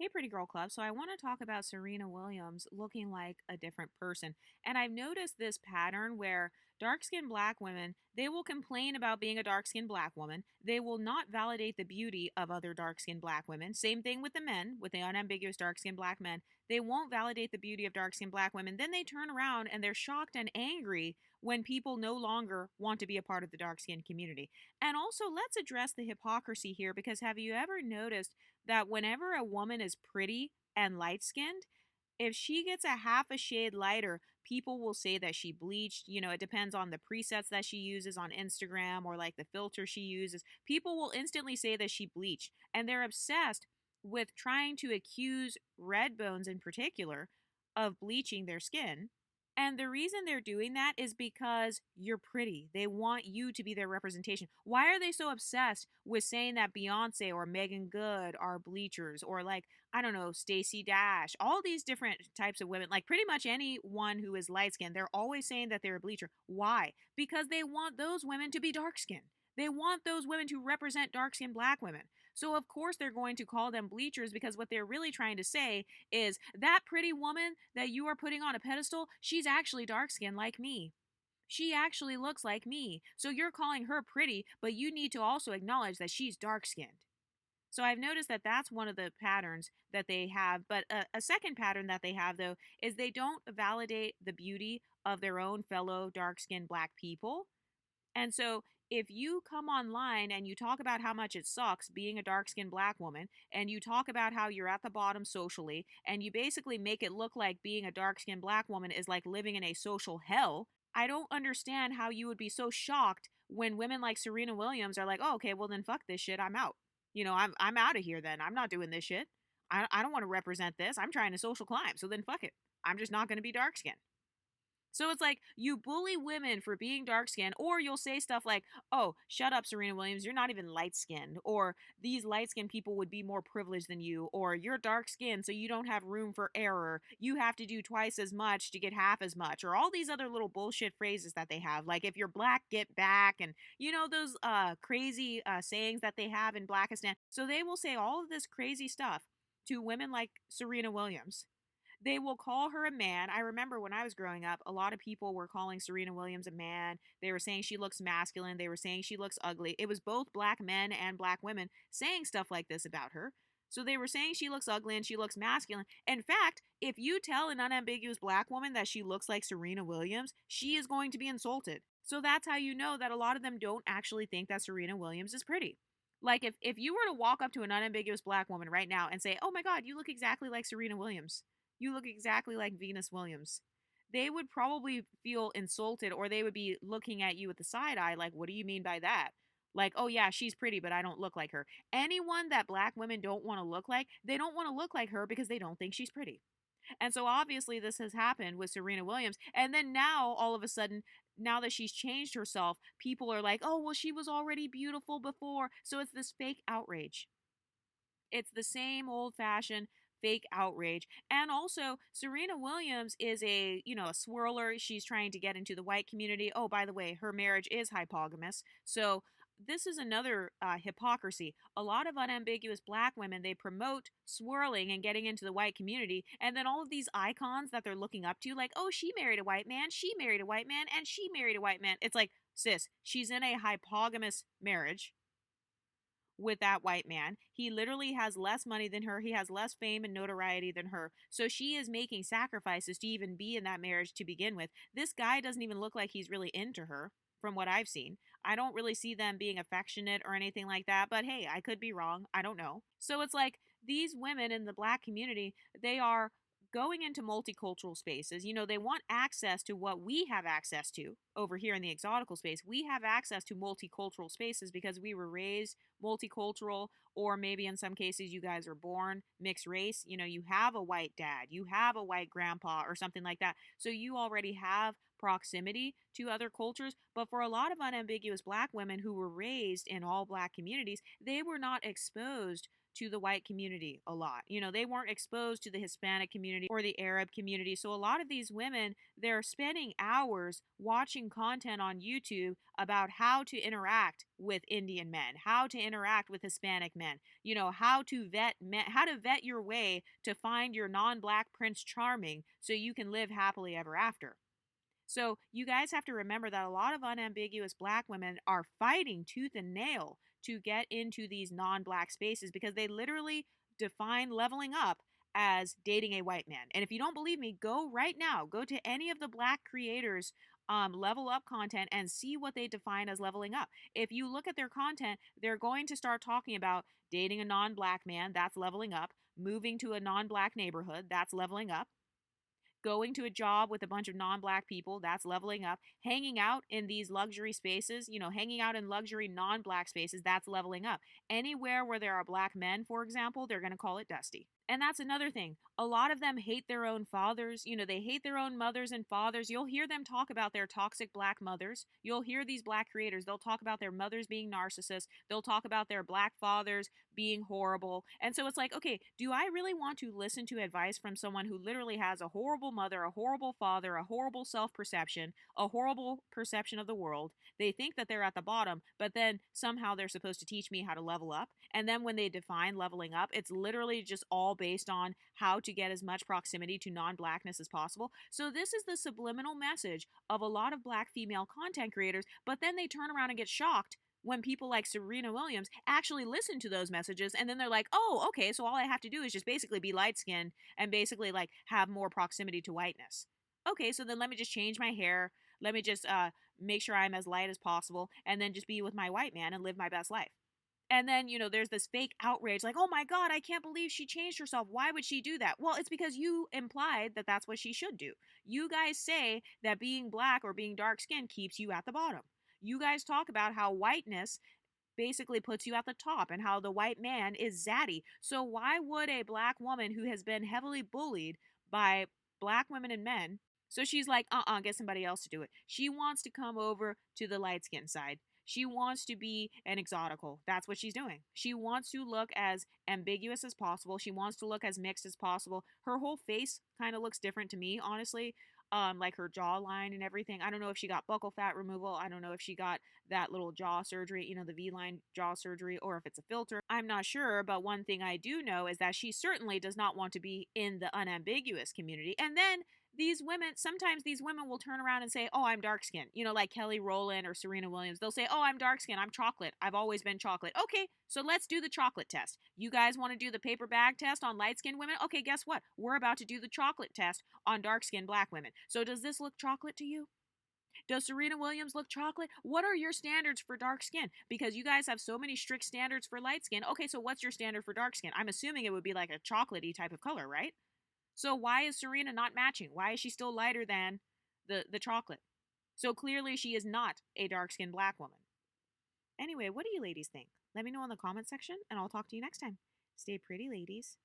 Hey, Pretty Girl Club. So, I want to talk about Serena Williams looking like a different person. And I've noticed this pattern where dark skinned black women, they will complain about being a dark skinned black woman. They will not validate the beauty of other dark skinned black women. Same thing with the men, with the unambiguous dark skinned black men. They won't validate the beauty of dark skinned black women. Then they turn around and they're shocked and angry when people no longer want to be a part of the dark skinned community. And also, let's address the hypocrisy here because have you ever noticed that whenever a woman is pretty and light skinned, if she gets a half a shade lighter, people will say that she bleached. It depends on the presets that she uses on Instagram or like the filter she uses. People will instantly say that she bleached, and they're obsessed with trying to accuse red bones in particular of bleaching their skin. And the reason they're doing that is because you're pretty. They want you to be their representation. Why are they so obsessed with saying that Beyonce or Megan Good are bleachers or like, I don't know, Stacey Dash, all these different types of women, like pretty much anyone who is light skinned, they're always saying that they're a bleacher. Why? Because they want those women to be dark skinned. They want those women to represent dark skinned black women. So, of course, they're going to call them bleachers because what they're really trying to say is that pretty woman that you are putting on a pedestal, she's actually dark skinned like me. She actually looks like me. So you're calling her pretty, but you need to also acknowledge that she's dark skinned. So I've noticed that that's one of the patterns that they have. But a second pattern that they have, though, is they don't validate the beauty of their own fellow dark skinned black people. And so if you come online and you talk about how much it sucks being a dark skinned black woman, and you talk about how you're at the bottom socially, and you basically make it look like being a dark skinned black woman is like living in a social hell, I don't understand how you would be so shocked when women like Serena Williams are like, oh, okay, well then fuck this shit. I'm out. I'm out of here then. I'm not doing this shit. I don't want to represent this. I'm trying to social climb. So then fuck it. I'm just not going to be dark skinned. So it's like you bully women for being dark skinned, or you'll say stuff like, oh, shut up, Serena Williams, you're not even light skinned, or these light skinned people would be more privileged than you, or you're dark skinned, so you don't have room for error. You have to do twice as much to get half as much, or all these other little bullshit phrases that they have. Like, if you're black, get back, and those crazy sayings that they have in Blackistan. So they will say all of this crazy stuff to women like Serena Williams. They will call her a man. I remember when I was growing up, a lot of people were calling Serena Williams a man. They were saying she looks masculine. They were saying she looks ugly. It was both black men and black women saying stuff like this about her. So they were saying she looks ugly and she looks masculine. In fact, if you tell an unambiguous black woman that she looks like Serena Williams, she is going to be insulted. So that's how you know that a lot of them don't actually think that Serena Williams is pretty. Like if you were to walk up to an unambiguous black woman right now and say, "Oh my god, you look exactly like Serena Williams. You look exactly like Venus Williams." They would probably feel insulted, or they would be looking at you with the side eye like, "What do you mean by that?" Like, "Oh yeah, she's pretty, but I don't look like her." Anyone that black women don't want to look like, they don't want to look like her because they don't think she's pretty. And so obviously this has happened with Serena Williams. And then now all of a sudden, now that she's changed herself, people are like, "Oh, well, she was already beautiful before." So it's this fake outrage. It's the same old fashioned fake outrage. And also, Serena Williams is a swirler. She's trying to get into the white community. Oh, by the way, her marriage is hypogamous. So this is another hypocrisy. A lot of unambiguous black women, they promote swirling and getting into the white community, and then all of these icons that they're looking up to, like, oh, she married a white man, she married a white man, and she married a white man. It's like, sis, she's in a hypogamous marriage with that white man. He literally has less money than her. He has less fame and notoriety than her. So she is making sacrifices to even be in that marriage to begin with. This guy doesn't even look like he's really into her from what I've seen. I don't really see them being affectionate or anything like that, but hey, I could be wrong. I don't know. So it's like these women in the black community, they are going into multicultural spaces. They want access to what we have access to over here in the exotical space. We have access to multicultural spaces because we were raised multicultural, or maybe in some cases you guys are born mixed race. You have a white dad, you have a white grandpa, or something like that. So you already have proximity to other cultures. But for a lot of unambiguous black women who were raised in all black communities, they were not exposed to the white community a lot. You know, they weren't exposed to the Hispanic community or the Arab community. So a lot of these women, they're spending hours watching content on YouTube about how to interact with Indian men, how to interact with Hispanic men, you know, how to vet men, how to vet your way to find your non-black Prince Charming so you can live happily ever after. So you guys have to remember that a lot of unambiguous black women are fighting tooth and nail to get into these non-black spaces because they literally define leveling up as dating a white man. And if you don't believe me, go right now, go to any of the black creators level up content and see what they define as leveling up. If you look at their content, they're going to start talking about dating a non-black man, that's leveling up, moving to a non-black neighborhood, that's leveling up, going to a job with a bunch of non-black people, that's leveling up, hanging out in these luxury spaces, you know, hanging out in luxury non-black spaces, that's leveling up. Anywhere where there are black men, for example, they're going to call it dusty. And that's another thing. A lot of them hate their own fathers. You know, they hate their own mothers and fathers. You'll hear them talk about their toxic black mothers. You'll hear these black creators. They'll talk about their mothers being narcissists. They'll talk about their black fathers being horrible. And so it's like, okay, do I really want to listen to advice from someone who literally has a horrible mother, a horrible father, a horrible self-perception, a horrible perception of the world? They think that they're at the bottom, but then somehow they're supposed to teach me how to level up. And then when they define leveling up, it's literally just all based on how to get as much proximity to non-blackness as possible. So this is the subliminal message of a lot of black female content creators, but then they turn around and get shocked when people like Serena Williams actually listen to those messages, and then they're like, oh, okay, so all I have to do is just basically be light-skinned and basically like have more proximity to whiteness. Okay, so then let me just change my hair, let me just make sure I'm as light as possible, and then just be with my white man and live my best life. And then, you know, there's this fake outrage like, oh my God, I can't believe she changed herself. Why would she do that? Well, it's because you implied that that's what she should do. You guys say that being black or being dark skinned keeps you at the bottom. You guys talk about how whiteness basically puts you at the top and how the white man is zaddy. So why would a black woman who has been heavily bullied by black women and men, so she's like, get somebody else to do it. She wants to come over to the light skin side. She wants to be an exotical. That's what she's doing. She wants to look as ambiguous as possible. She wants to look as mixed as possible. Her whole face kind of looks different to me, honestly. Like her jawline and everything. I don't know if she got buccal fat removal. I don't know if she got that little jaw surgery, you know, the V-line jaw surgery, or if it's a filter. I'm not sure, but one thing I do know is that she certainly does not want to be in the unambiguous community. And then these women, sometimes these women will turn around and say, oh, I'm dark skinned. You know, like Kelly Rowland or Serena Williams. They'll say, oh, I'm dark skinned. I'm chocolate. I've always been chocolate. Okay, so let's do the chocolate test. You guys want to do the paper bag test on light skinned women? Okay, guess what? We're about to do the chocolate test on dark skinned black women. So does this look chocolate to you? Does Serena Williams look chocolate? What are your standards for dark skin? Because you guys have so many strict standards for light skin. Okay, so what's your standard for dark skin? I'm assuming it would be like a chocolatey type of color, right? So why is Serena not matching? Why is she still lighter than the chocolate? So clearly she is not a dark-skinned black woman. Anyway, what do you ladies think? Let me know in the comment section, and I'll talk to you next time. Stay pretty, ladies.